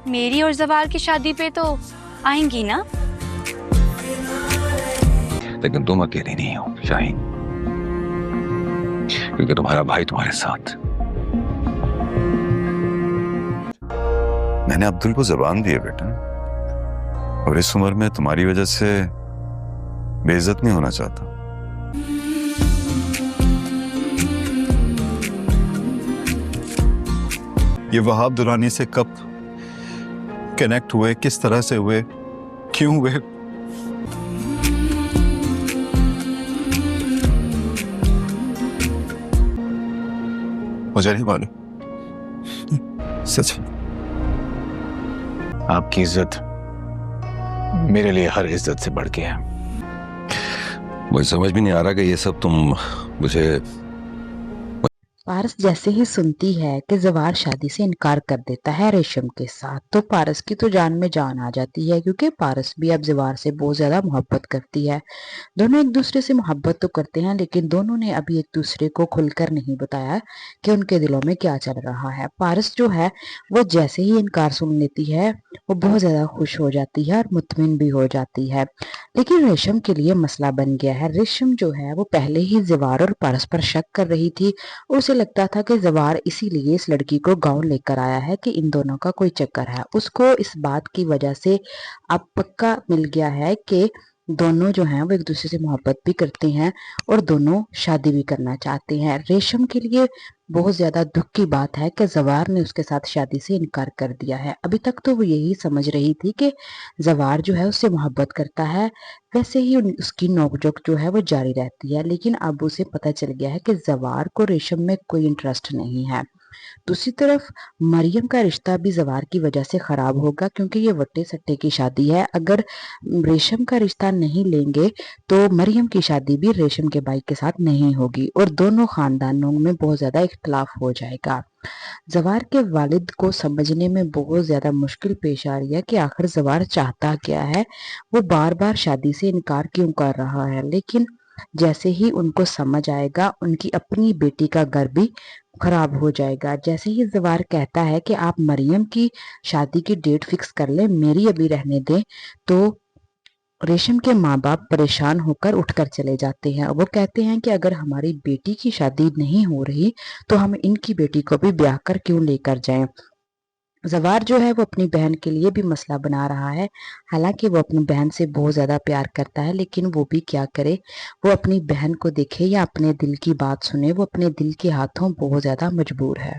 میری اور زوال کی شادی پہ تو آئیں گی نا؟ لیکن تم اکیلی نہیں ہو شاہین، کیونکہ تمہارا بھائی تمہارے ساتھ۔ میں نے عبدل کو زبان دی ہے بیٹا، اور اس عمر میں تمہاری وجہ سے بے عزت نہیں ہونا چاہتا۔ یہ وہاب درانی سے کب کنیکٹ ہوئے، کس طرح سے ہوئے، کیوں ہوئے، مجھے نہیں معلوم سچ۔ آپ کی عزت میرے لیے ہر عزت سے بڑھ کے ہے۔ مجھے سمجھ بھی نہیں آ رہا کہ یہ سب تم مجھے پارس جیسے ہی سنتی ہے کہ زوار شادی سے انکار کر دیتا ہے ریشم کے ساتھ، تو پارس کی تو جان میں جان آ جاتی ہے، کیونکہ پارس بھی اب زوار سے بہت زیادہ محبت کرتی ہے۔ دونوں ایک دوسرے سے محبت تو کرتے ہیں، لیکن دونوں نے ابھی ایک دوسرے کو کھل کر نہیں بتایا کہ ان کے دلوں میں کیا چل رہا ہے۔ پارس جو ہے وہ جیسے ہی انکار سن لیتی ہے وہ بہت زیادہ خوش ہو جاتی ہے اور مطمئن بھی ہو جاتی ہے، لیکن ریشم کے لیے مسئلہ بن گیا ہے۔ ریشم جو ہے وہ پہلے ہی زوار اور پارس پر شک کر رہی تھی، اور اسے لگتا تھا کہ زوار اسی لیے اس لڑکی کو گاؤں لے کر آیا ہے کہ ان دونوں کا کوئی چکر ہے۔ اس کو اس بات کی وجہ سے اب پکا مل گیا ہے کہ دونوں جو ہیں وہ ایک دوسرے سے محبت بھی کرتے ہیں اور دونوں شادی بھی کرنا چاہتے ہیں۔ ریشم کے لیے بہت زیادہ دکھ کی بات ہے کہ زوار نے اس کے ساتھ شادی سے انکار کر دیا ہے۔ ابھی تک تو وہ یہی سمجھ رہی تھی کہ زوار جو ہے اس سے محبت کرتا ہے، ویسے ہی اس کی نوک جھوک جو ہے وہ جاری رہتی ہے، لیکن اب اسے پتہ چل گیا ہے کہ زوار کو ریشم میں کوئی انٹرسٹ نہیں ہے۔ دوسری طرف مریم کا رشتہ بھی زوار کی وجہ سے خراب ہوگا، کیونکہ یہ وٹے سٹے کی شادی ہے۔ اگر ریشم کا رشتہ نہیں لیں گے تو مریم کی شادی بھی ریشم کے بھائی کے ساتھ نہیں ہوگی، اور دونوں خاندانوں میں بہت زیادہ اختلاف ہو جائے گا۔ زوار کے والد کو سمجھنے میں بہت زیادہ مشکل پیش آ رہی ہے کہ آخر زوار چاہتا کیا ہے، وہ بار بار شادی سے انکار کیوں کر رہا ہے۔ لیکن جیسے ہی ان کو سمجھ آئے گا ان کی اپنی بیٹی کا گھر بھی خراب ہو جائے گا۔ جیسے ہی زوار کہتا ہے کہ آپ مریم کی شادی کی ڈیٹ فکس کر لیں، میری ابھی رہنے دیں، تو ریشم کے ماں باپ پریشان ہو کر اٹھ کر چلے جاتے ہیں۔ وہ کہتے ہیں کہ اگر ہماری بیٹی کی شادی نہیں ہو رہی تو ہم ان کی بیٹی کو بھی بیاہ کر کیوں لے کر جائیں۔ زوار جو ہے وہ اپنی بہن کے لیے بھی مسئلہ بنا رہا ہے، حالانکہ وہ اپنی بہن سے بہت زیادہ پیار کرتا ہے، لیکن وہ بھی کیا کرے، وہ اپنی بہن کو دیکھے یا اپنے دل کی بات سنے، وہ اپنے دل کے ہاتھوں بہت زیادہ مجبور ہے۔